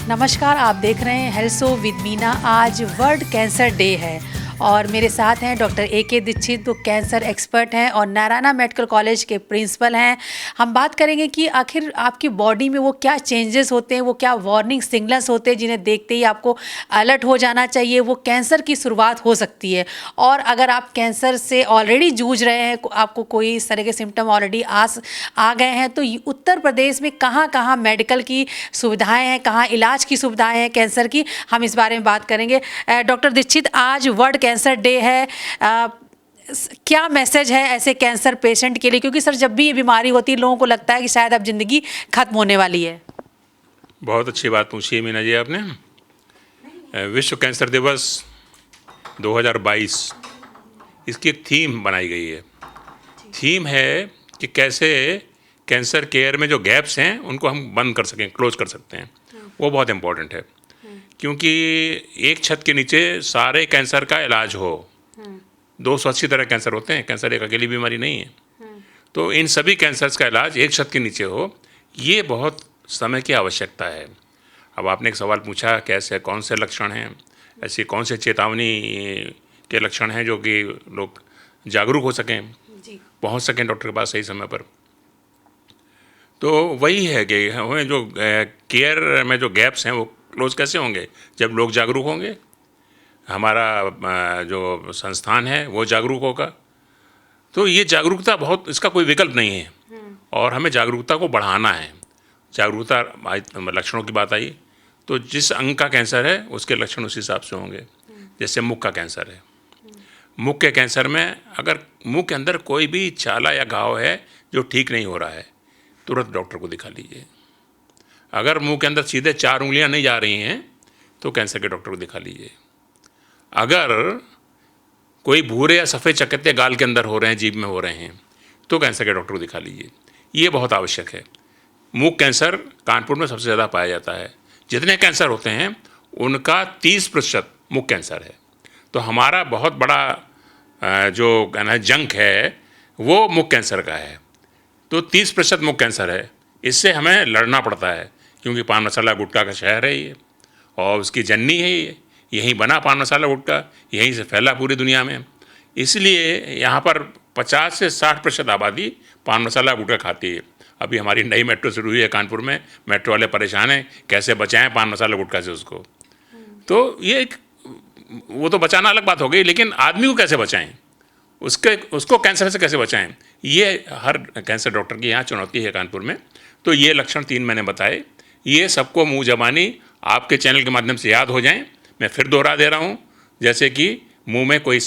नमस्कार, आप देख रहे हैं हेल्सो विद मीना। आज वर्ल्ड कैंसर डे है और मेरे साथ हैं डॉक्टर ए.के. दीक्षित, जो कैंसर एक्सपर्ट हैं और नारायणा मेडिकल कॉलेज के प्रिंसिपल हैं। हम बात करेंगे कि आखिर आपकी बॉडी में वो क्या चेंजेस होते हैं, वो क्या वार्निंग सिग्नल्स होते हैं जिन्हें देखते ही आपको अलर्ट हो जाना चाहिए, वो कैंसर की शुरुआत हो सकती है। और अगर आप कैंसर से ऑलरेडी जूझ रहे हैं, आपको कोई इस तरह के सिम्टम ऑलरेडी आ गए हैं, तो उत्तर प्रदेश में कहाँ कहाँ मेडिकल की सुविधाएं हैं, कहाँ इलाज की सुविधाएं हैं कैंसर की, हम इस बारे में बात करेंगे। डॉक्टर दीक्षित, आज वर्ल्ड कैंसर डे है, क्या मैसेज है ऐसे कैंसर पेशेंट के लिए? क्योंकि सर, जब भी ये बीमारी होती है लोगों को लगता है कि शायद अब ज़िंदगी खत्म होने वाली है। बहुत अच्छी बात पूछी है मीना जी आपने। विश्व कैंसर दिवस 2022 इसकी एक थीम बनाई गई है। थीम है कि कैसे कैंसर केयर में जो गैप्स हैं उनको हम बंद कर सकें, क्लोज कर सकते हैं। वो बहुत इम्पोर्टेंट है, क्योंकि एक छत के नीचे सारे कैंसर का इलाज हो। 280 तरह कैंसर होते हैं, कैंसर एक अकेली बीमारी नहीं है। तो इन सभी कैंसर्स का इलाज एक छत के नीचे हो, ये बहुत समय की आवश्यकता है। अब आपने एक सवाल पूछा, कैसे कौन से लक्षण हैं, ऐसी कौन से चेतावनी के लक्षण हैं जो कि लोग जागरूक हो सकें, पहुंच सकें डॉक्टर के पास सही समय पर। तो वही है कि हमें जो केयर में जो गैप्स हैं वो क्लोज कैसे होंगे, जब लोग जागरूक होंगे, हमारा जो संस्थान है वो जागरूक होगा। तो ये जागरूकता बहुत, इसका कोई विकल्प नहीं है और हमें जागरूकता को बढ़ाना है। जागरूकता, लक्षणों की बात आई तो जिस अंग का कैंसर है उसके लक्षण उस हिसाब से होंगे। जैसे मुख का कैंसर है, मुख के कैंसर में अगर मुंह के अंदर कोई भी छाला या घाव है जो ठीक नहीं हो रहा है, तुरंत डॉक्टर को दिखा लीजिए। अगर मुंह के अंदर सीधे 4 उंगलियां नहीं जा रही हैं तो कैंसर के डॉक्टर को दिखा लीजिए। अगर कोई भूरे या सफ़ेद चकत्ते गाल के अंदर हो रहे हैं, जीभ में हो रहे हैं, तो कैंसर के डॉक्टर को दिखा लीजिए। ये बहुत आवश्यक है। मुख कैंसर कानपुर में सबसे ज़्यादा पाया जाता है। जितने कैंसर होते हैं उनका 30% मुख कैंसर है। तो हमारा बहुत बड़ा जो कहना है जंक है वो मुख कैंसर का है। तो 30% मुख कैंसर है। इससे हमें लड़ना पड़ता है, क्योंकि पान मसाला गुटखा का शहर है ये, और उसकी जननी है ये। यहीं बना पान मसाला गुटखा, यहीं से फैला पूरी दुनिया में। इसलिए यहाँ पर 50 से 60% आबादी पान मसाला गुटखा खाती है। अभी हमारी नई मेट्रो शुरू हुई है कानपुर में, मेट्रो वाले परेशान हैं कैसे बचाएं पान मसाला गुटखा से उसको। तो ये एक, वो तो बचाना अलग बात हो गई, लेकिन आदमी को कैसे बचाएं, उसको कैंसर से कैसे बचाएं, ये हर कैंसर डॉक्टर की यहाँ चुनौती है कानपुर में। तो ये लक्षण 3 मैंने बताए, ये सबको मुँह जबानी आपके चैनल के माध्यम से याद हो जाएं। मैं फिर दोहरा दे रहा हूँ, जैसे कि मुंह में कोई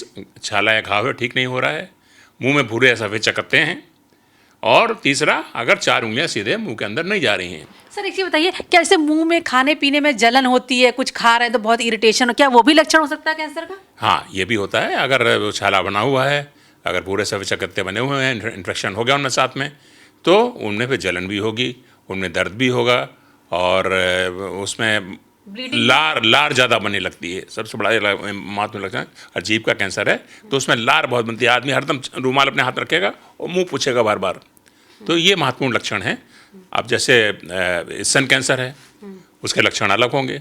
छाला या घाव है, ठीक नहीं हो रहा है, मुंह में भूरे या सफ़ेद चकत्ते हैं, और तीसरा, अगर 4 उंगलियां सीधे मुंह के अंदर नहीं जा रही हैं। सर, एक चीज़ बताइए, क्या जैसे मुंह में खाने पीने में जलन होती है, कुछ खा रहे हैं तो बहुत इरिटेशन हो, क्या वो भी लक्षण हो सकता है कैंसर का? हाँ, ये भी होता है। अगर वो छाला बना हुआ है, अगर भूरे सफ़ेद चकत्ते बने हुए हैं, इन्फेक्शन हो गया उनमें साथ में, तो उनमें फिर जलन भी होगी, उनमें दर्द भी होगा, और उसमें लार ज़्यादा बनने लगती है। सबसे बड़ा महत्वपूर्ण लक्षण, और जीभ का कैंसर है तो उसमें लार बहुत बनती है। आदमी हरदम रूमाल अपने हाथ रखेगा और मुंह पूछेगा बार बार। तो ये महत्वपूर्ण लक्षण है। अब जैसे स्तन कैंसर है, उसके लक्षण अलग होंगे।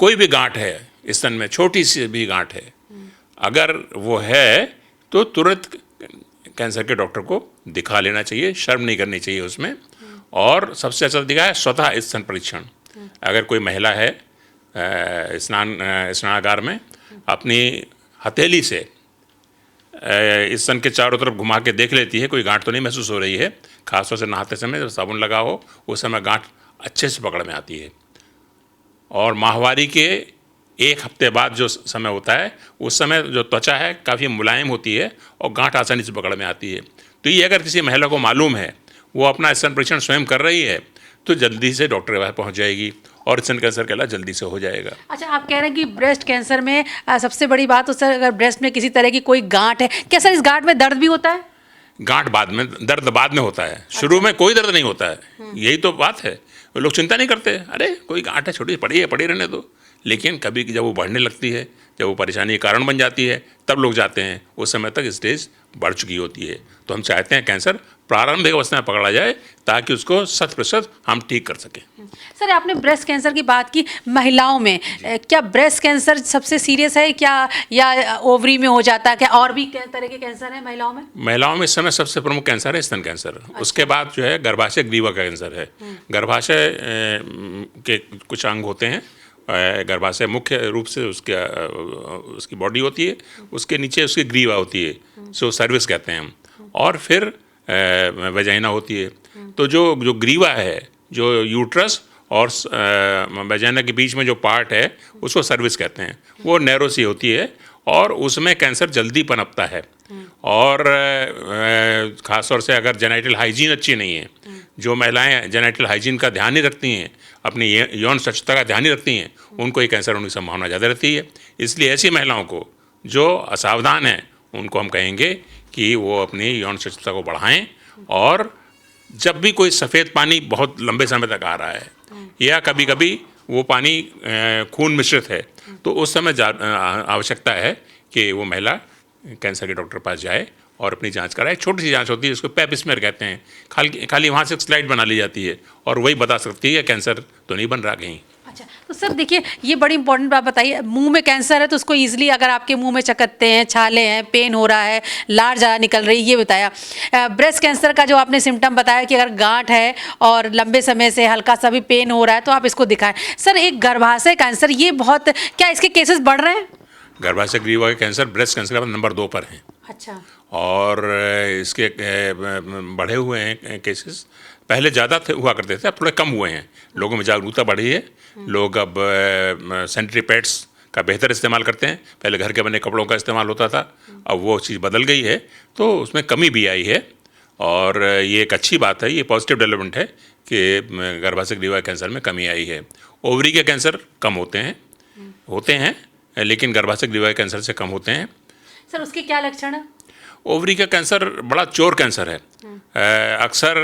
कोई भी गांठ है स्तन में, छोटी सी भी गांठ है, अगर वो है तो तुरंत कैंसर के डॉक्टर को दिखा लेना चाहिए, शर्म नहीं करनी चाहिए उसमें। और सबसे अच्छा दिखा है स्वतः स्तन परीक्षण। अगर कोई महिला है स्नानागार में अपनी हथेली से स्तन के चारों तरफ घुमा के देख लेती है, कोई गांठ तो नहीं महसूस हो रही है, खासतौर से नहाते समय जब साबुन लगा हो उस समय गांठ अच्छे से पकड़ में आती है। और माहवारी के 1 हफ्ते बाद जो समय होता है, उस समय जो त्वचा है काफ़ी मुलायम होती है और गांठ आसानी से पकड़ में आती है। तो ये अगर किसी महिला को मालूम है, वो अपना स्तन परीक्षण स्वयं कर रही है, तो जल्दी से डॉक्टर के पास पहुँच जाएगी और स्तन कैंसर का इलाज जल्दी से हो जाएगा। अच्छा, आप कह रहे हैं कि ब्रेस्ट कैंसर में सबसे बड़ी बात तो सर, अगर ब्रेस्ट में किसी तरह की कोई गांठ है, क्या सर इस गांठ में दर्द भी होता है? गांठ बाद में, दर्द बाद में होता है। शुरू में कोई दर्द नहीं होता है, यही तो बात है। लोग चिंता नहीं करते, अरे कोई गांठ है, छोटी पड़ी है, पड़ी रहने दो। लेकिन कभी जब वो बढ़ने लगती है, जब वो परेशानी का कारण बन जाती है तब लोग जाते हैं, उस समय तक स्टेज बढ़ चुकी होती है। तो हम चाहते हैं कैंसर प्रारंभिक अवस्था में पकड़ा जाए ताकि उसको 100% हम ठीक कर सकें। सर आपने ब्रेस्ट कैंसर की बात की, महिलाओं में क्या ब्रेस्ट कैंसर सबसे सीरियस है क्या, या ओवरी में हो जाता है क्या, और भी तरह के कैंसर है महिलाओं में? महिलाओं में इस समय सबसे प्रमुख कैंसर है स्तन कैंसर। उसके बाद जो है गर्भाशय ग्रीवा का कैंसर है। गर्भाशय के कुछ अंग होते हैं, गर्भाशय मुख्य रूप से उसकी बॉडी होती है, उसके नीचे उसकी ग्रीवा होती है, सो सर्विस कहते हैं हम, और फिर वेजाइना होती है। तो जो ग्रीवा है, जो यूट्रस और वेजाइना के बीच में जो पार्ट है उसको सर्विस कहते हैं, वो नैरो सी होती है और उसमें कैंसर जल्दी पनपता है। और ख़ास तौर से अगर जेनाइटल हाइजीन अच्छी नहीं है, जो महिलाएं जेनाइटल हाइजीन का ध्यान नहीं रखती हैं, अपनी यौन स्वच्छता का ध्यान नहीं रखती हैं, उनको ये कैंसर होने की संभावना ज़्यादा रहती है। इसलिए ऐसी महिलाओं को जो असावधान हैं उनको हम कहेंगे कि वो अपनी यौन स्वच्छता को बढ़ाएं, और जब भी कोई सफ़ेद पानी बहुत लंबे समय तक आ रहा है या कभी कभी वो पानी खून मिश्रित है, तो उस समय आवश्यकता है कि वो महिला कैंसर के डॉक्टर के पास जाए और अपनी जांच कराए। छोटी सी जांच होती है, उसको पैप स्मेयर कहते हैं। खाली वहाँ से एक स्लाइड बना ली जाती है और वही बता सकती है कैंसर तो नहीं बन रहा कहीं। अच्छा, तो सर देखिए ये बड़ी इंपॉर्टेंट बात बताइए, मुंह में कैंसर है तो उसको इजीली, अगर आपके मुंह में चकत्ते हैं, छाले हैं, पेन हो रहा है, लार ज़्यादा निकल रही है, ये बताया। ब्रेस्ट कैंसर का जो आपने सिम्टम बताया कि अगर गांठ है और लंबे समय से हल्का सा भी पेन हो रहा है तो आप इसको दिखाएं। सर एक गर्भाशय कैंसर, ये बहुत, क्या इसके केसेस बढ़ रहे हैं? गर्भाशय ग्रीवा के कैंसर ब्रेस्ट कैंसर का नंबर 2 पर हैं। अच्छा। और इसके बढ़े हुए हैं केसेस। पहले ज़्यादा हुआ करते थे, अब थोड़े कम हुए हैं। लोगों में जागरूकता बढ़ी है। लोग अब सैनिटरी पैड्स का बेहतर इस्तेमाल करते हैं। पहले घर के बने कपड़ों का इस्तेमाल होता था, अब वो चीज़ बदल गई है, तो उसमें कमी भी आई है। और ये एक अच्छी बात है, ये पॉजिटिव डेवलपमेंट है कि गर्भाशय ग्रीवा कैंसर में कमी आई है। ओवरी के कैंसर कम होते हैं लेकिन गर्भाशय ग्रीवा कैंसर से कम होते हैं। सर उसके क्या लक्षण है? ओवरी का कैंसर बड़ा चोर कैंसर है। अक्सर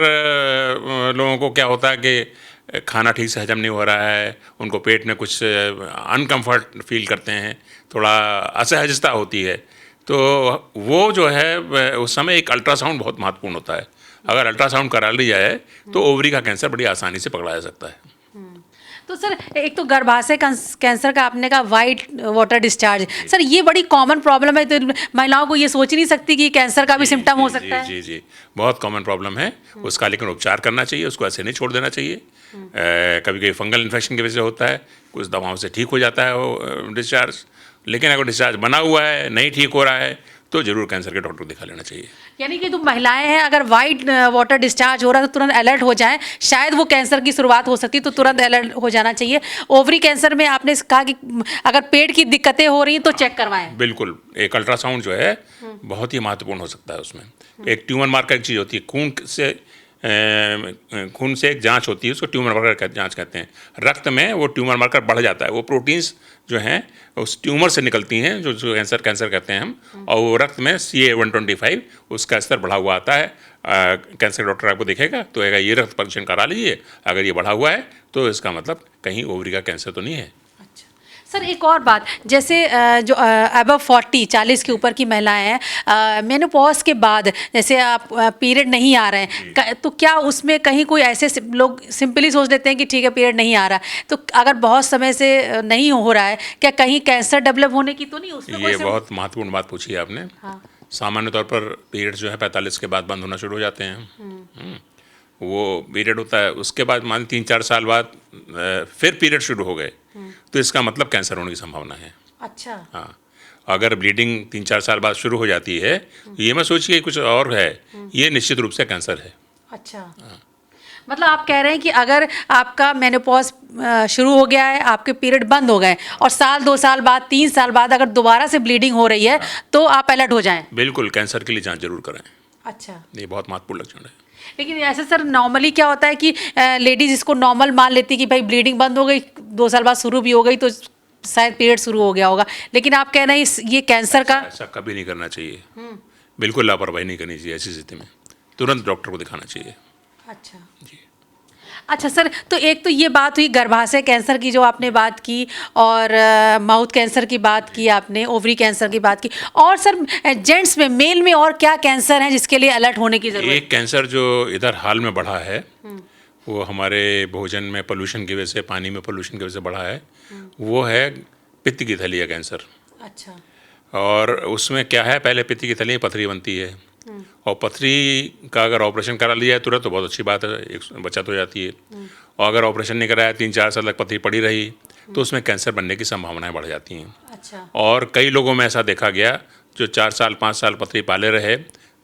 लोगों को क्या होता है कि खाना ठीक से हजम नहीं हो रहा है, उनको पेट में कुछ अनकम्फर्ट फील करते हैं, थोड़ा असहजता होती है। तो वो जो है उस समय एक अल्ट्रासाउंड बहुत महत्वपूर्ण होता है। अगर अल्ट्रासाउंड करा ली जाए तो ओवरी का कैंसर बड़ी आसानी से पकड़ा जा सकता है। तो सर एक तो गर्भाशय कैंसर का आपने कहा वाइट वाटर डिस्चार्ज, सर ये बड़ी कॉमन प्रॉब्लम है, तो महिलाओं को ये सोच ही नहीं सकती कि कैंसर का भी सिम्टम हो सकता है। जी जी, बहुत कॉमन प्रॉब्लम है उसका, लेकिन उपचार करना चाहिए, उसको ऐसे नहीं छोड़ देना चाहिए। कभी कभी फंगल इन्फेक्शन की वजह से होता है, कुछ दवाओं से ठीक हो जाता है वो डिस्चार्ज, लेकिन अगर डिस्चार्ज बना हुआ है, नहीं ठीक हो रहा है, तो जरूर कैंसर के डॉक्टर को दिखा लेना चाहिए। यानी कि तो महिलाएं हैं, अगर वाइट वाटर डिस्चार्ज हो रहा है तो तुरंत अलर्ट हो जाएं, शायद वो कैंसर की शुरुआत हो सकती है, तो तुरंत अलर्ट हो जाना चाहिए। ओवरी कैंसर में आपने कहा कि अगर पेट की दिक्कतें हो रही हैं तो चेक करवाएं। बिल्कुल, एक अल्ट्रासाउंड जो है बहुत ही महत्वपूर्ण हो सकता है। उसमें एक ट्यूमर मार्कर एक चीज़ होती है, खून से एक जांच होती है, उसको ट्यूमर मार्कर जांच कहते हैं। रक्त में वो ट्यूमर मार्कर बढ़ जाता है, वो प्रोटीन्स जो हैं उस ट्यूमर से निकलती हैं, जो कैंसर कहते हैं हम, और वो रक्त में CA-125 उसका स्तर बढ़ा हुआ आता है। कैंसर डॉक्टर आपको देखेगा तो कहेगा ये रक्त परीक्षण करा लीजिए, अगर ये बढ़ा हुआ है तो इसका मतलब कहीं ओवरी का कैंसर तो नहीं है। सर एक और बात, जैसे जो अबव 40 के ऊपर की महिलाएं हैं, मेनोपॉज के बाद जैसे आप पीरियड नहीं आ रहे हैं, तो क्या उसमें कहीं कोई ऐसे लोग सिंपली सोच लेते हैं कि ठीक है पीरियड नहीं आ रहा, तो अगर बहुत समय से नहीं हो रहा है, क्या कहीं कैंसर डेवलप होने की तो नहीं उसमें? ये बहुत महत्वपूर्ण बात पूछी है आपने। हाँ। सामान्य तौर पर पीरियड जो है 45 के बाद बंद होना शुरू हो जाते हैं। वो पीरियड होता है, उसके बाद मान 3-4 साल बाद फिर पीरियड शुरू हो गए, तो इसका मतलब कैंसर होने की संभावना है। अच्छा। हाँ, अगर ब्लीडिंग 3-4 साल बाद शुरू हो जाती है, ये मैं सोचिए कुछ और है, ये निश्चित रूप से कैंसर है। अच्छा। मतलब आप कह रहे हैं कि अगर आपका मेनोपॉज शुरू हो गया है, आपके पीरियड बंद हो गए और 1-2 साल बाद, 3 साल बाद अगर दोबारा से ब्लीडिंग हो रही है तो आप अलर्ट हो जाएं। बिल्कुल, कैंसर के लिए जांच जरूर करें। अच्छा। ये बहुत महत्वपूर्ण लक्षण है। लेकिन ऐसे सर नॉर्मली क्या होता है कि लेडीज इसको नॉर्मल मान लेती कि भाई ब्लीडिंग बंद हो गई, 2 साल बाद शुरू भी हो गई तो शायद पीरियड शुरू हो गया होगा, लेकिन आप कह रहे हैं ये कैंसर का ऐसा कभी नहीं करना चाहिए। बिल्कुल लापरवाही नहीं करनी चाहिए। ऐसी स्थिति में तुरंत डॉक्टर को दिखाना चाहिए। अच्छा जी। अच्छा सर, तो एक तो ये बात हुई गर्भाशय कैंसर की जो आपने बात की, और माउथ कैंसर की बात की आपने, ओवरी कैंसर की बात की, और सर जेंट्स में, मेल में और क्या कैंसर है जिसके लिए अलर्ट होने की ज़रूरत है? एक कैंसर जो इधर हाल में बढ़ा है वो हमारे भोजन में पोल्यूशन की वजह से, पानी में पोल्यूशन की वजह से बढ़ा है, वो है पित्त की थैली का कैंसर। अच्छा। और उसमें क्या है, पहले पित्त की थैली में पथरी बनती है, और पथरी का अगर ऑपरेशन करा लिया है तुरंत तो बहुत अच्छी बात है, एक बचत हो जाती है। और अगर ऑपरेशन नहीं कराया, 3-4 साल तक पथरी पड़ी रही, तो उसमें कैंसर बनने की संभावनाएं बढ़ जाती हैं। अच्छा। और कई लोगों में ऐसा देखा गया जो 4 साल 5 साल पथरी पाले रहे,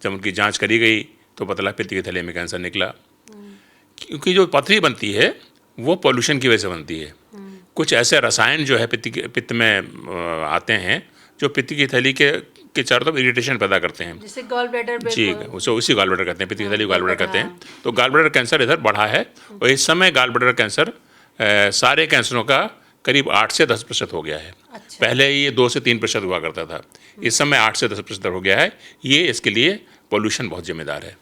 जब उनकी जांच करी गई तो पता लगा पित्त की थैली में कैंसर निकला। क्योंकि जो पथरी बनती है वो पोल्यूशन की वजह से बनती है। कुछ ऐसे रसायन जो है पित्त में आते हैं जो पित्त की थैली के चारों तरफ इरिटेशन पैदा करते हैं। जैसे गॉल ब्लैडर पे जी, उसी गॉल ब्लैडर कहते हैं, पित्त की थैली को गॉल ब्लैडर कहते हैं। तो गॉल ब्लैडर कैंसर इधर बढ़ा है, और इस समय गॉल ब्लैडर कैंसर सारे कैंसरों का करीब 8 से 10% हो गया है। अच्छा। पहले ये 2 से 3% हुआ करता था, इस समय 8 से 10% हो गया है। ये इसके लिए पोल्यूशन बहुत जिम्मेदार है।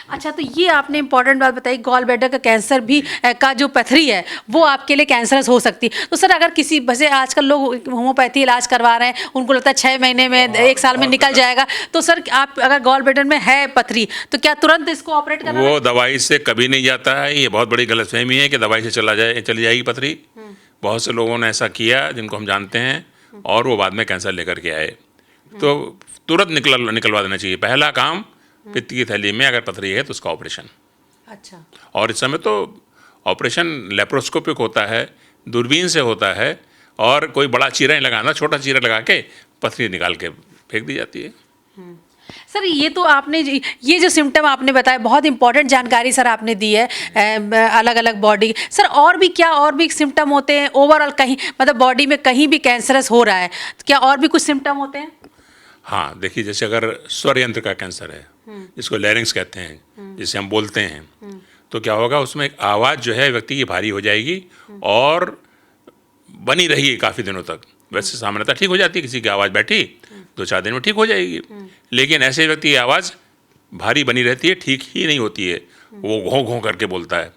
अच्छा, तो ये आपने इंपॉर्टेंट बात बताई, गॉल ब्लैडर का कैंसर भी का जो पथरी है वो आपके लिए कैंसरस हो सकती है। तो सर अगर किसी, वैसे आजकल लोग होम्योपैथी इलाज करवा रहे हैं, उनको लगता है 6 महीने में, 1 साल में निकल जाएगा, तो सर आप अगर गॉल ब्लैडर में है पथरी तो क्या तुरंत इसको ऑपरेट करना? वो दवाई से कभी नहीं जाता है, ये बहुत बड़ी गलतफहमी है कि दवाई से चली जाएगी पथरी। बहुत से लोगों ने ऐसा किया जिनको हम जानते हैं, और वो बाद में कैंसर लेकर के आए। तो तुरंत निकलवा देना चाहिए। पहला काम, पित्त की थैली में अगर पथरी है तो उसका ऑपरेशन। अच्छा। और इस समय तो ऑपरेशन लेप्रोस्कोपिक होता है, दूरबीन से होता है, और कोई बड़ा चीरा नहीं लगाना, छोटा चीरा लगा के पथरी निकाल के फेंक दी जाती है। सर ये तो आपने ये जो सिम्टम आपने बताया, बहुत इंपॉर्टेंट जानकारी सर आपने दी है, अलग अलग बॉडी। सर और भी क्या, और भी सिम्टम होते हैं ओवरऑल, कहीं मतलब बॉडी में कहीं भी कैंसरस हो रहा है तो क्या और भी कुछ सिम्टम होते हैं? हाँ, देखिए, जैसे अगर स्वर यंत्र का कैंसर है, जिसको लैरिंक्स कहते हैं, जिसे हम बोलते हैं, तो क्या होगा, उसमें एक आवाज़ जो है व्यक्ति की भारी हो जाएगी और बनी रहेगी काफ़ी दिनों तक। वैसे सामान्यतः ठीक हो जाती है, किसी की आवाज़ बैठी 2-4 दिन में ठीक हो जाएगी, लेकिन ऐसे व्यक्ति की आवाज़ भारी बनी रहती है, ठीक ही नहीं होती है, वो घों घों करके बोलता है।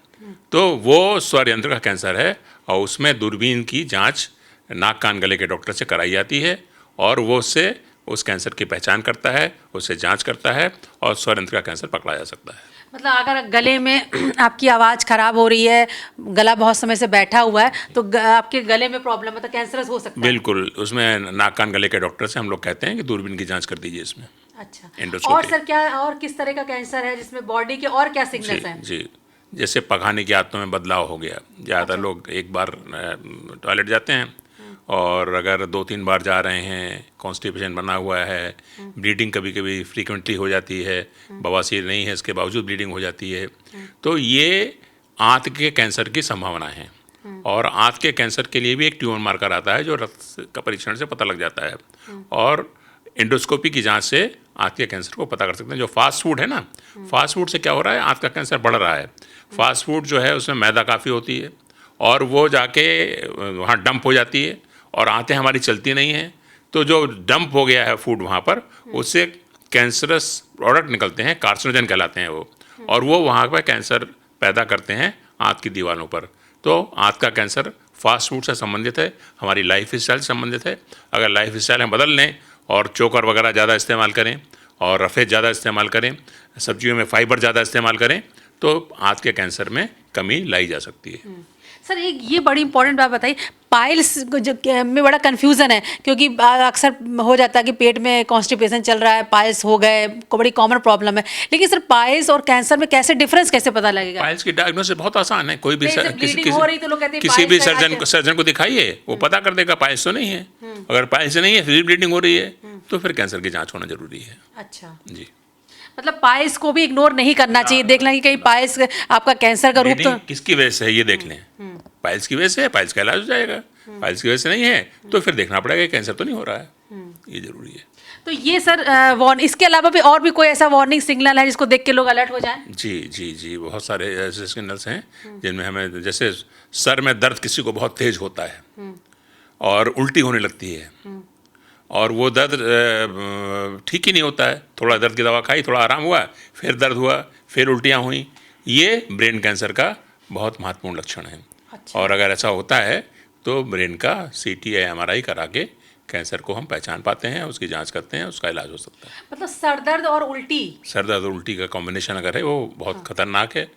तो वो स्वर यंत्र का कैंसर है, और उसमें दूरबीन की जांच नाक कान गले के डॉक्टर से कराई जाती है, और वो उससे उस कैंसर की पहचान करता है, उससे जांच करता है, और स्वर यंत्र का कैंसर पकड़ा जा सकता है। मतलब अगर गले में आपकी आवाज़ खराब हो रही है, गला बहुत समय से बैठा हुआ है, तो आपके गले में प्रॉब्लम है तो कैंसरस हो सकता है? बिल्कुल, उसमें नाक कान गले के डॉक्टर से हम लोग कहते हैं कि दूरबीन की जांच कर दीजिए इसमें। अच्छा। एंडोस्कोपी। और सर क्या, और किस तरह का कैंसर है जिसमें बॉडी के और क्या सिग्नल्स हैं? जी, जैसे पखाने की आदतों में बदलाव हो गया, ज़्यादातर लोग एक बार टॉयलेट जाते हैं, और अगर 2-3 बार जा रहे हैं, कॉन्स्टिपेशन बना हुआ है, ब्लीडिंग कभी कभी फ्रीक्वेंटली हो जाती है, बवासीर नहीं है इसके बावजूद ब्लीडिंग हो जाती है, तो ये आंत के कैंसर की संभावना है। और आंत के कैंसर के लिए भी एक ट्यूमर मार्कर आता है जो रक्त का परीक्षण से पता लग जाता है, और एंडोस्कोपी की जांच से आंत के कैंसर को पता कर सकते हैं। जो फास्ट फूड है ना, फास्ट फूड से क्या हो रहा है, आंत का कैंसर बढ़ रहा है। फास्ट फूड जो है उसमें मैदा काफ़ी होती है, और वो जाके वहाँ डंप हो जाती है, और आंतें हमारी चलती नहीं हैं, तो जो डंप हो गया है फूड वहाँ पर, उससे कैंसरस प्रोडक्ट निकलते हैं, कार्सिनोजन कहलाते हैं वो, और वो वहाँ पर कैंसर पैदा करते हैं आंत की दीवारों पर। तो आंत का कैंसर फास्ट फूड से संबंधित है, हमारी लाइफ स्टाइल से संबंधित है। अगर लाइफ स्टाइल हम बदल लें और चोकर वगैरह ज़्यादा इस्तेमाल करें, और रफ़ेज ज़्यादा इस्तेमाल करें, सब्जियों में फाइबर ज़्यादा इस्तेमाल करें, तो आंत के कैंसर में कमी लाई जा सकती है। सर एक ये बड़ी इंपॉर्टेंट बात बताइए, पाइल्स जो में बड़ा कन्फ्यूज़न है, क्योंकि अक्सर हो जाता है कि पेट में कॉन्स्टिपेशन चल रहा है, पाइल्स हो गए, को बड़ी कॉमन प्रॉब्लम है, लेकिन सर पाइल्स और कैंसर में कैसे डिफरेंस कैसे पता लगेगा? पाइल्स की डायग्नोसिस बहुत आसान है, कोई भी किसी भी सर्जन को दिखाइए, वो पता कर देगा पाइल्स तो नहीं है। अगर पाइल्स नहीं है, फिर ब्लीडिंग हो रही है, तो फिर कैंसर की जांच होना जरूरी है। अच्छा जी, मतलब पाइल्स को भी इग्नोर नहीं करना चाहिए, देख लें कि कहीं पाइल्स आपका कैंसर का रूप तो किसकी वजह से है ये देख लें। पाइल्स की वजह से है, पाइल्स का इलाज हो जाएगा। पाइल्स की वजह से नहीं है तो फिर देखना पड़ेगा कि कैंसर तो नहीं हो रहा है, ये जरूरी है। तो ये सर इसके अलावा भी और भी कोई ऐसा वार्निंग सिग्नल है जिसको देख के लोग अलर्ट हो जाएं? जी, बहुत सारे ऐसे सिग्नल्स हैं जिनमें हमें, जैसे सर में दर्द किसी को बहुत तेज होता है और उल्टी होने लगती है, और वो दर्द ठीक ही नहीं होता है, थोड़ा दर्द की दवा खाई, थोड़ा आराम हुआ, फिर दर्द हुआ, फिर उल्टियाँ हुई, ये ब्रेन कैंसर का बहुत महत्वपूर्ण लक्षण हैं। अच्छा। और अगर ऐसा होता है तो ब्रेन का सीटी या एमआरआई करा के कैंसर को हम पहचान पाते हैं, उसकी जांच करते हैं, उसका इलाज हो सकता है। मतलब सर दर्द और उल्टी। सर दर्द और उल्टी का कॉम्बिनेशन अगर है वो बहुत खतरनाक है।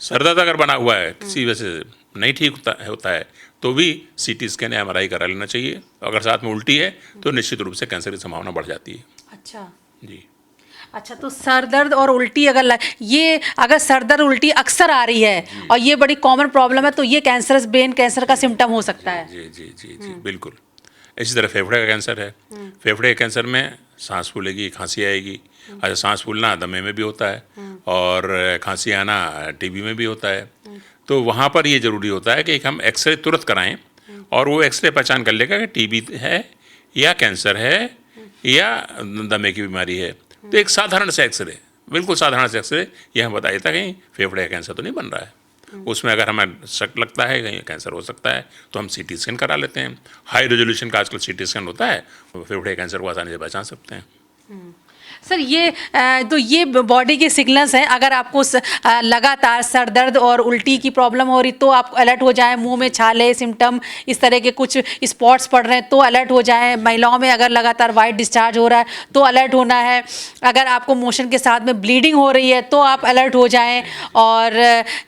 सर दर्द अगर बना हुआ है किसी वजह से नहीं ठीक होता है तो भी सीटी स्कैन या एमआरआई करा लेना चाहिए। अगर साथ में उल्टी है तो निश्चित रूप से कैंसर की संभावना बढ़ जाती है। अच्छा। जी। अच्छा, तो सर दर्द और उल्टी ये अगर सर दर्द उल्टी अक्सर आ रही है और ये बड़ी कॉमन प्रॉब्लम है, तो ये कैंसरस ब्रेन कैंसर का सिम्टम हो सकता है। जी जी जी जी बिल्कुल। इसी तरह फेफड़े का कैंसर है। फेफड़े के कैंसर में सांस फूलेगी, खांसी आएगी। अच्छा, सांस फूलना दमे में भी होता है और खांसी आना टीबी में भी होता है। तो वहाँ पर ये ज़रूरी होता है कि हम एक्सरे तुरंत कराएं और वो एक्सरे पहचान कर लेगा कि टीबी है या कैंसर है या दमे की बीमारी है। तो एक साधारण से एक्सरे, बिल्कुल साधारण से एक्सरे ये हम बता देता कहीं फेफड़े का कैंसर तो नहीं बन रहा है। उसमें अगर हमें शक लगता है कहीं कैंसर हो सकता है तो हम सीटी स्कैन करा लेते हैं। हाई रेजोल्यूशन का आजकल सीटी स्कैन होता है, फेफड़े के कैंसर को आसानी से पहचान सकते हैं। सर ये बॉडी के सिग्नल्स हैं। अगर आपको लगातार सर दर्द और उल्टी की प्रॉब्लम हो रही तो आप अलर्ट हो जाएं, मुंह में छाले सिम्टम इस तरह के कुछ स्पॉट्स पड़ रहे हैं तो अलर्ट हो जाएं। महिलाओं में अगर लगातार वाइट डिस्चार्ज हो रहा है तो अलर्ट होना है। अगर आपको मोशन के साथ में ब्लीडिंग हो रही है तो आप अलर्ट हो जाएं। और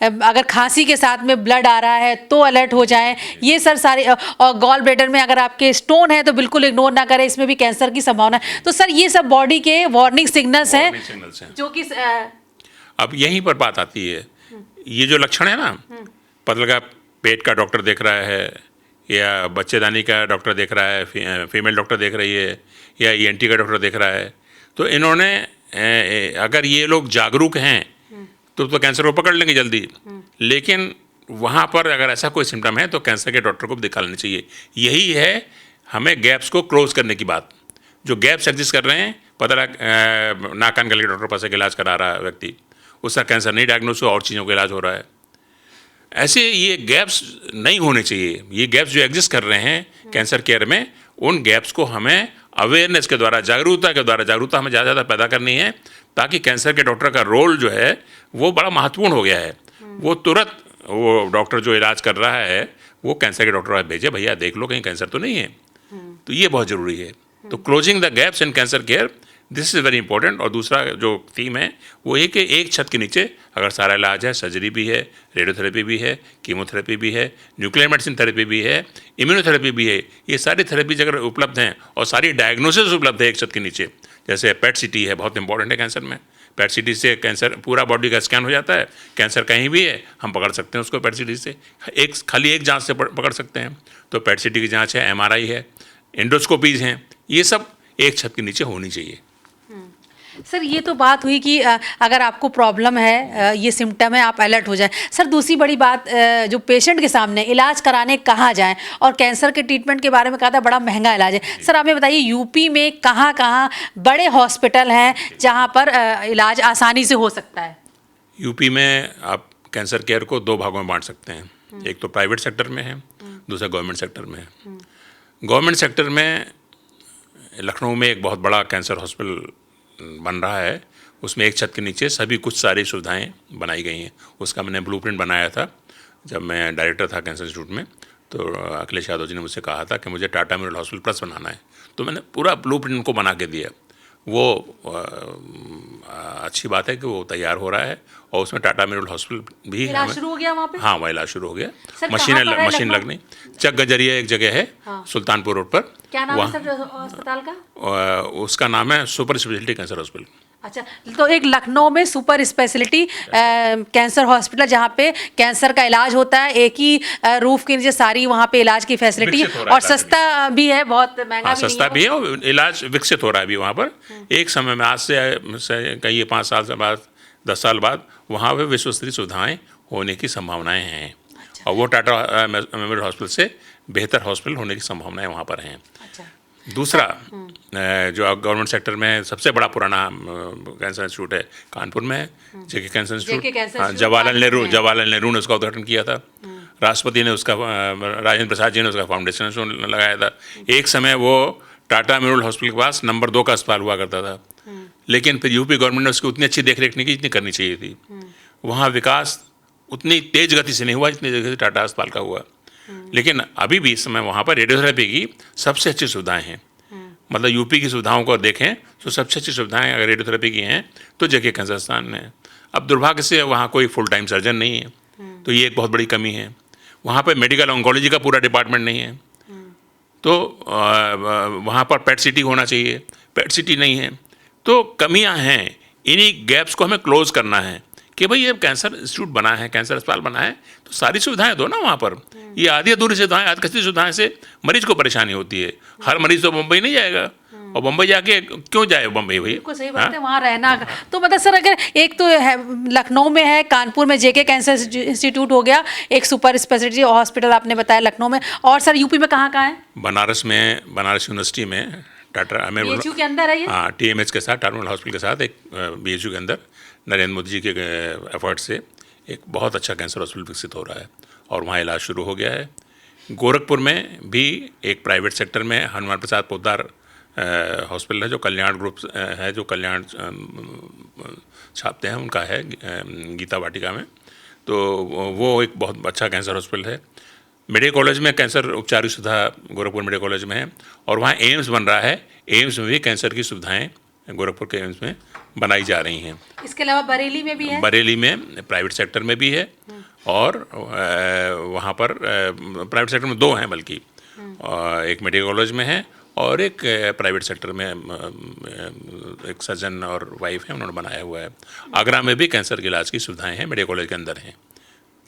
अगर खांसी के साथ में ब्लड आ रहा है तो अलर्ट हो जाएं। ये सर सारे, और गॉल ब्लैडर में अगर आपके स्टोन है तो बिल्कुल इग्नोर ना करें, इसमें भी कैंसर की संभावना है। तो सर ये सब बॉडी के वार्निंग सिग्नल्स हैं जो कि अब यहीं पर बात आती है। ये जो लक्षण है ना, पतले का पेट का डॉक्टर देख रहा है या बच्चेदानी का डॉक्टर देख रहा है, फीमेल डॉक्टर देख रही है या ईएनटी का डॉक्टर देख रहा है, तो इन्होंने अगर ये लोग जागरूक हैं तो कैंसर को पकड़ लेंगे जल्दी। लेकिन वहाँ पर अगर ऐसा कोई सिम्टम है तो कैंसर के डॉक्टर को भी दिखा लेना चाहिए। यही है हमें गैप्स को क्लोज करने की बात। जो गैप्स एग्जिस्ट कर रहे हैं, पता लगा नाक कान गले के डॉक्टर पास एक इलाज करा रहा है व्यक्ति, उसका कैंसर नहीं डायग्नोस हुआ और चीज़ों का इलाज हो रहा है। ऐसे ये गैप्स नहीं होने चाहिए। ये गैप्स जो एग्जिस्ट कर रहे हैं कैंसर केयर में, उन गैप्स को हमें अवेयरनेस के द्वारा, जागरूकता हमें ज़्यादा ज़्यादा पैदा करनी है, ताकि कैंसर के डॉक्टर का रोल जो है वो बड़ा महत्वपूर्ण हो गया है। वो तुरंत वो डॉक्टर जो इलाज कर रहा है वो कैंसर के डॉक्टर भेजे, भैया देख लो कहीं कैंसर तो नहीं है। तो ये बहुत ज़रूरी है। तो closing the gaps in cancer care, this is very important. और दूसरा जो थीम है वो ये कि एक छत के नीचे अगर सारा इलाज है, सर्जरी भी है, रेडियोथेरेपी भी है, कीमोथेरेपी भी है, न्यूक्लियर मेडिसिन थेरेपी भी है, इम्यूनोथेरेपी भी है, ये सारी थेरेपीज अगर उपलब्ध हैं और सारी डायग्नोसिस उपलब्ध है एक छत के नीचे। जैसे पेट सीटी है, बहुत इंपॉर्टेंट है कैंसर में। पेट सीटी से कैंसर पूरा बॉडी का स्कैन हो जाता है, कैंसर कहीं भी है हम पकड़ सकते हैं उसको पेट सीटी से। खाली एक जाँच से पकड़ सकते हैं। तो पेट सीटी की जाँच है, एमआरआई है, एंडोस्कोपीज हैं, ये सब एक छत के नीचे होनी चाहिए। सर ये तो बात हुई कि अगर आपको प्रॉब्लम है, ये सिम्टम है, आप अलर्ट हो जाएं। सर दूसरी बड़ी बात, जो पेशेंट के सामने इलाज कराने कहाँ जाएं, और कैंसर के ट्रीटमेंट के बारे में कहा था बड़ा महंगा इलाज है। सर आप हमें बताइए यूपी में कहाँ कहाँ बड़े हॉस्पिटल हैं जहाँ पर इलाज आसानी से हो सकता है? यूपी में आप कैंसर केयर को दो भागों में बांट सकते हैं। एक तो प्राइवेट सेक्टर में है, दूसरा गवर्नमेंट सेक्टर में है। गवर्नमेंट सेक्टर में लखनऊ में एक बहुत बड़ा कैंसर हॉस्पिटल बन रहा है। उसमें एक छत के नीचे सभी कुछ सारी सुविधाएं बनाई गई हैं। उसका मैंने ब्लूप्रिंट बनाया था जब मैं डायरेक्टर था कैंसर इंस्टीट्यूट में। तो अखिलेश यादव जी ने मुझसे कहा था कि मुझे टाटा मेमोरियल हॉस्पिटल प्लस बनाना है, तो मैंने पूरा ब्लूप्रिंट उनको बना के दिया। वो अच्छी बात है कि वो तैयार हो रहा है और उसमें टाटा मेमोरियल हॉस्पिटल भी इलाज शुरू हो गया वहाँ पे? हाँ, वहाँ इलाज शुरू हो गया। सर, मशीन लगनी। चक गजरिया एक जगह है, हाँ। सुल्तानपुर रोड पर। क्या नाम है सर अस्पताल का? उसका नाम है सुपर स्पेशलिटी कैंसर हॉस्पिटल। अच्छा, तो एक लखनऊ में सुपर स्पेशलिटी कैंसर हॉस्पिटल जहाँ पे कैंसर का इलाज होता है, एक ही रूफ के नीचे सारी वहाँ पे इलाज की फैसिलिटी, और सस्ता भी है, बहुत महंगा भी सस्ता भी है, और इलाज विकसित हो रहा है अभी वहाँ पर। एक समय में आज से कहिए 5 साल से बाद, 10 साल बाद वहाँ पर विश्वस्तरीय सुविधाएं होने की संभावनाएं हैं। और वो टाटा मेमोरियल हॉस्पिटल से बेहतर हॉस्पिटल होने की संभावनाएं वहाँ पर हैं। दूसरा जो गवर्नमेंट सेक्टर में सबसे बड़ा पुराना कैंसर इंस्टीट्यूट है कानपुर में, जेके कैंसर इंस्टीट्यूट। जवाहरलाल नेहरू ने उसका उद्घाटन किया था। राष्ट्रपति ने उसका, राजेंद्र प्रसाद जी ने उसका फाउंडेशन लगाया था। एक समय वो टाटा मेमोरियल हॉस्पिटल के पास नंबर 2 का अस्पताल हुआ करता था, लेकिन फिर यूपी गवर्नमेंट ने उसकी उतनी अच्छी देखरेख नहीं की जितनी करनी चाहिए थी। वहाँ विकास उतनी तेज गति से नहीं हुआ जितनी गति से टाटा अस्पताल का हुआ। लेकिन अभी भी इस समय वहाँ पर रेडियोथेरेपी की सबसे अच्छी सुविधाएं हैं। मतलब यूपी की सुविधाओं को देखें तो सबसे अच्छी सुविधाएं अगर रेडियोथेरेपी की हैं तो जेके कैंसर अस्पताल में है। अब दुर्भाग्य से वहाँ कोई फुल टाइम सर्जन नहीं है, तो ये एक बहुत बड़ी कमी है। वहाँ पर मेडिकल ऑन्कोलॉजी का पूरा डिपार्टमेंट नहीं है, तो वहाँ पर पेट सिटी होना चाहिए, पेट सिटी नहीं है, तो कमियाँ हैं। इन्हीं गैप्स को हमें क्लोज करना है कि भाई ये कैंसर इंस्टीट्यूट बना है, कैंसर अस्पताल बना है, तो सारी सुविधाएं दो ना वहाँ पर। ये आधी अधूरी सुविधाएं, आधी सुविधाएं से मरीज को परेशानी होती है। हर मरीज तो मुंबई नहीं जाएगा, और मुंबई जाके क्यों जाए मुंबई भाई? बिल्कुल सही बात है, वहाँ रहना। तो मतलब सर अगर एक तो है लखनऊ में है, कानपुर में जेके कैंसर इंस्टीट्यूट हो गया, एक सुपर स्पेशलिटी हॉस्पिटल आपने बताया लखनऊ में, और सर यूपी में कहाँ कहाँ है? बनारस में, बनारस यूनिवर्सिटी में टाटा बीएचयू के अंदर है ये? हाँ, टीएमएच के साथ, टर्मिनल हॉस्पिटल के साथ एक बीएचयू के अंदर नरेंद्र मोदी जी के एफर्ट से एक बहुत अच्छा कैंसर हॉस्पिटल विकसित हो रहा है और वहाँ इलाज शुरू हो गया है। गोरखपुर में भी एक प्राइवेट सेक्टर में हनुमान प्रसाद पोद्दार हॉस्पिटल है, जो कल्याण ग्रुप है, जो कल्याण छापते हैं, उनका है गीता वाटिका में, तो वो एक बहुत अच्छा कैंसर हॉस्पिटल है। मेडिकल कॉलेज में कैंसर उपचार की सुविधा गोरखपुर मेडिकल कॉलेज में है, और वहाँ एम्स बन रहा है। एम्स में भी कैंसर की सुविधाएं गोरखपुर के एम्स में बनाई जा रही हैं। इसके अलावा बरेली में भी है? बरेली में प्राइवेट सेक्टर में भी है, और वहाँ पर प्राइवेट सेक्टर में 2 हैं बल्कि, एक मेडिकल कॉलेज में है और एक प्राइवेट सेक्टर में एक सर्जन और वाइफ है, उन्होंने बनाया हुआ है। आगरा में भी कैंसर के इलाज की सुविधाएं हैं, मेडिकल कॉलेज के अंदर हैं।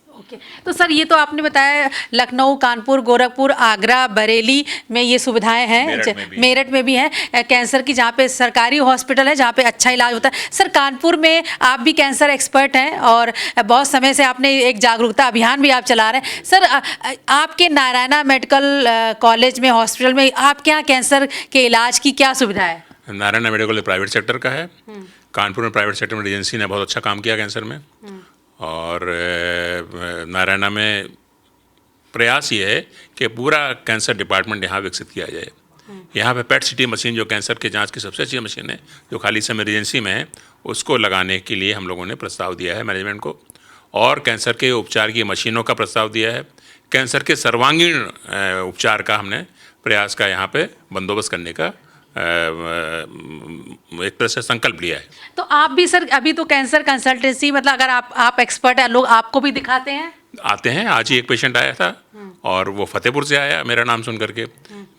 ओके, तो सर ये तो आपने बताया लखनऊ, कानपुर, गोरखपुर, आगरा, बरेली में ये सुविधाएं हैं, मेरठ में भी हैं कैंसर की, जहाँ पे सरकारी हॉस्पिटल है, जहाँ पे अच्छा इलाज होता है। सर कानपुर में आप भी कैंसर एक्सपर्ट हैं और बहुत समय से आपने एक जागरूकता अभियान भी आप चला रहे हैं। सर आपके नारायणा मेडिकल कॉलेज में, हॉस्पिटल में आपके यहाँ कैंसर के इलाज की क्या सुविधा है? Narayana medical college private sector का है। कानपुर में प्राइवेट सेक्टर में एजेंसी ने बहुत अच्छा काम किया कैंसर में, और नारायणा में प्रयास ये है कि पूरा कैंसर डिपार्टमेंट यहाँ विकसित किया जाए। यहाँ पे पेट सिटी मशीन, जो कैंसर के जांच की सबसे अच्छी मशीन है, जो खाली समय एजेंसी में है, उसको लगाने के लिए हम लोगों ने प्रस्ताव दिया है मैनेजमेंट को, और कैंसर के उपचार की मशीनों का प्रस्ताव दिया है। कैंसर के सर्वांगीण उपचार का हमने प्रयास का यहाँ पे बंदोबस्त करने का एक तरह से संकल्प लिया है। तो आप भी सर अभी तो कैंसर कंसल्टेंसी, मतलब अगर आप एक्सपर्ट हैं, लोग आपको भी दिखाते हैं? आते हैं। आज ही एक पेशेंट आया था, और वो फतेहपुर से आया, मेरा नाम सुन करके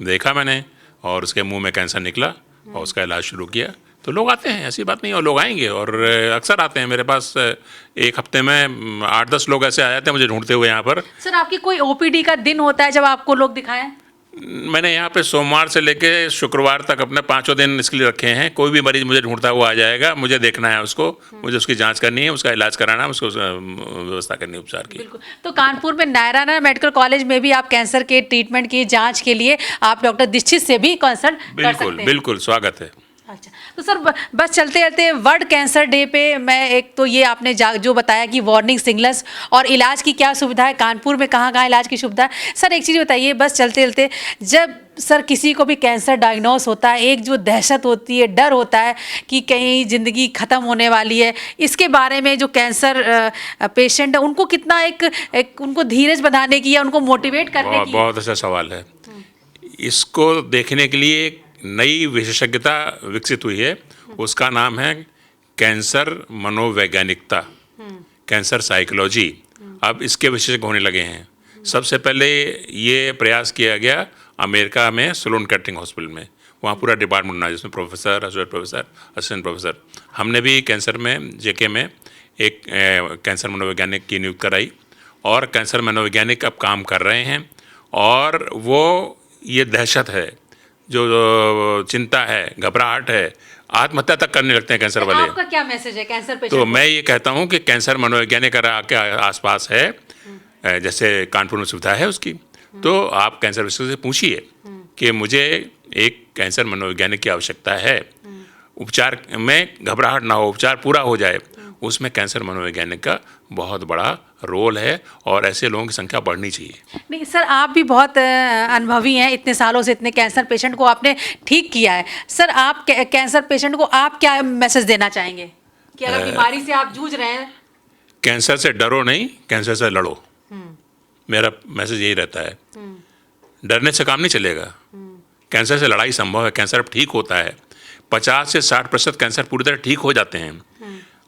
देखा मैंने, और उसके मुंह में कैंसर निकला और उसका इलाज शुरू किया। तो लोग आते हैं, ऐसी बात नहीं, और लोग आएंगे, और अक्सर आते हैं मेरे पास। एक हफ्ते में 8-10 लोग ऐसे आ जाते हैं मुझे ढूंढते हुए यहाँ पर। सर आपकी कोई ओपीडी का दिन होता है जब आपको लोग दिखाएं? मैंने यहाँ पे सोमवार से लेके शुक्रवार तक अपने 5 दिन इसके लिए रखे हैं। कोई भी मरीज मुझे ढूंढता हुआ आ जाएगा, मुझे देखना है उसको, मुझे उसकी जांच करनी है, उसका इलाज कराना है, उसको व्यवस्था करनी है उपचार की। बिल्कुल। तो कानपुर में नारायणा मेडिकल कॉलेज में भी आप कैंसर के ट्रीटमेंट की जांच के लिए आप डॉक्टर दीक्षित से भी कंसल्ट कर सकते हैं। बिल्कुल स्वागत है। अच्छा, तो सर बस चलते चलते वर्ल्ड कैंसर डे पे मैं एक तो ये आपने जो बताया कि वार्निंग सिग्नल्स और इलाज की क्या सुविधा है, कानपुर में कहाँ कहाँ इलाज की सुविधा है। सर एक चीज़ बताइए, बस चलते चलते, जब सर किसी को भी कैंसर डायग्नोस होता है, एक जो दहशत होती है, डर होता है कि कहीं ज़िंदगी ख़त्म होने वाली है, इसके बारे में जो कैंसर पेशेंट है उनको कितना एक उनको धीरज बढ़ाने की या उनको मोटिवेट करने की? बहुत अच्छा सवाल है। इसको देखने के लिए एक नई विशेषज्ञता विकसित हुई है, उसका नाम है कैंसर मनोवैज्ञानिकता, कैंसर साइकोलॉजी। अब इसके विशेषज्ञ होने लगे हैं। सबसे पहले ये प्रयास किया गया अमेरिका में स्लोन केटरिंग हॉस्पिटल में, वहाँ पूरा डिपार्टमेंट बना जिसमें professor, associate professor, assistant professor. हमने भी कैंसर में जेके में एक कैंसर मनोवैज्ञानिक की नियुक्ति कराई, और कैंसर मनोवैज्ञानिक अब काम कर रहे हैं, और वो ये दहशत है, जो चिंता है, घबराहट है, आत्महत्या तक करने लगते हैं कैंसर वाले। आपका क्या मैसेज है कैंसर पेशेंट? तो मैं ये कहता हूँ कि कैंसर मनोवैज्ञानिक अगर आपके आसपास है, जैसे कानपुर में सुविधा है उसकी, तो आप कैंसर विशेषज्ञ से पूछिए कि मुझे एक कैंसर मनोवैज्ञानिक की आवश्यकता है, उपचार में घबराहट ना हो, उपचार पूरा हो जाए, उसमें कैंसर मनोवैज्ञानिक का बहुत बड़ा रोल है, और ऐसे लोगों की संख्या बढ़नी चाहिए। नहीं सर, आप भी बहुत अनुभवी हैं, इतने सालों से इतने कैंसर पेशेंट को आपने ठीक किया है। सर आप कैंसर पेशेंट को आप क्या मैसेज देना चाहेंगे कि अगर बीमारी से आप जूझ रहे हैं? कैंसर से डरो नहीं, कैंसर से लड़ो। मेरा मैसेज यही रहता है। डरने से काम नहीं चलेगा। कैंसर से लड़ाई संभव है। कैंसर अब ठीक होता है। 50 से 60% कैंसर पूरी तरह ठीक हो जाते हैं,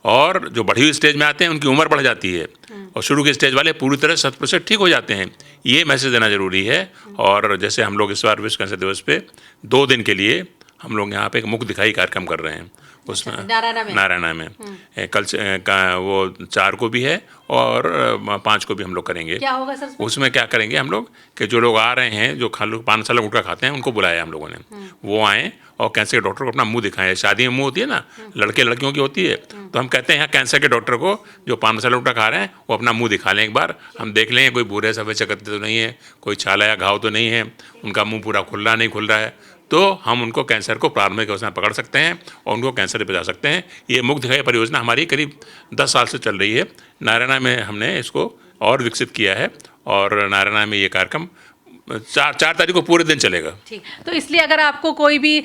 और जो बढ़ी हुई स्टेज में आते हैं उनकी उम्र बढ़ जाती है, और शुरू के स्टेज वाले पूरी तरह 100% ठीक हो जाते हैं। ये मैसेज देना जरूरी है। और जैसे हम लोग इस बार विश्व कैंसर दिवस पे 2 दिन के लिए हम लोग यहाँ पे एक मुख दिखाई कार्यक्रम कर रहे हैं, उसमें नारायणा में कल वो 4 को भी है और 5 को भी हम लोग करेंगे। क्या होगा सर उसमें क्या करेंगे हम लोग कि जो लोग आ रहे हैं, जो पान साल गुटखा खाते हैं, उनको बुलाया हम लोगों ने, वो आएँ और कैंसर के डॉक्टर को अपना मुंह दिखाएं। शादी में मुंह होती है ना, लड़के लड़कियों की होती है, तो हम कहते हैं यहाँ कैंसर के डॉक्टर को जो पान मसाला गुटखा खा रहे हैं वो अपना मुंह दिखा लें एक बार, हम देख लें कोई बूढ़े सफ़ेद चकत्ते तो नहीं है, कोई छाला या घाव तो नहीं है, उनका मुंह पूरा नहीं खुल रहा है, तो हम उनको कैंसर को प्रारंभिक अवस्था में पकड़ सकते हैं और उनको कैंसर से बचा सकते हैं। ये मुख दिखाई परियोजना हमारी करीब 10 साल से चल रही है। नारायणा में हमने इसको और विकसित किया है, और नारायणा में ये कार्यक्रम 4 तारीख को पूरे दिन चलेगा। ठीक, तो इसलिए अगर आपको कोई भी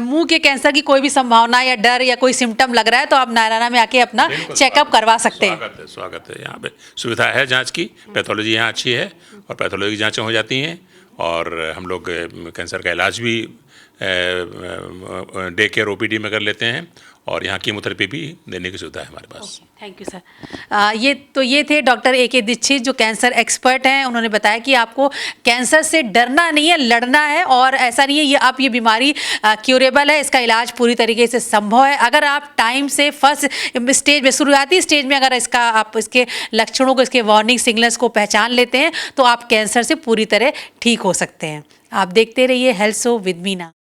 मुंह के कैंसर की कोई भी संभावना या डर या कोई सिम्टम लग रहा है तो आप नारायणा में आके अपना चेकअप करवा सकते हैं। स्वागत है। यहाँ पे सुविधा है जांच की, पैथोलॉजी यहाँ अच्छी है और पैथोलॉजी की जांचें हो जाती हैं, और हम लोग कैंसर का इलाज भी डे केयर OPD में कर लेते हैं, और यहाँ कीमोथेरेपी भी देने की सुविधा है हमारे पास। Thank you sir. ये थे डॉक्टर AK दीक्षित जो कैंसर एक्सपर्ट हैं। उन्होंने बताया कि आपको कैंसर से डरना नहीं है, लड़ना है, और ऐसा नहीं है ये बीमारी क्यूरेबल है, इसका इलाज पूरी तरीके से संभव है। अगर आप टाइम से फर्स्ट स्टेज में, शुरुआती स्टेज में अगर आप इसके लक्षणों को, इसके वार्निंग सिग्नल्स को पहचान लेते हैं तो आप कैंसर से पूरी तरह ठीक हो सकते हैं। आप देखते रहिए हेल्थ शो विद मीना।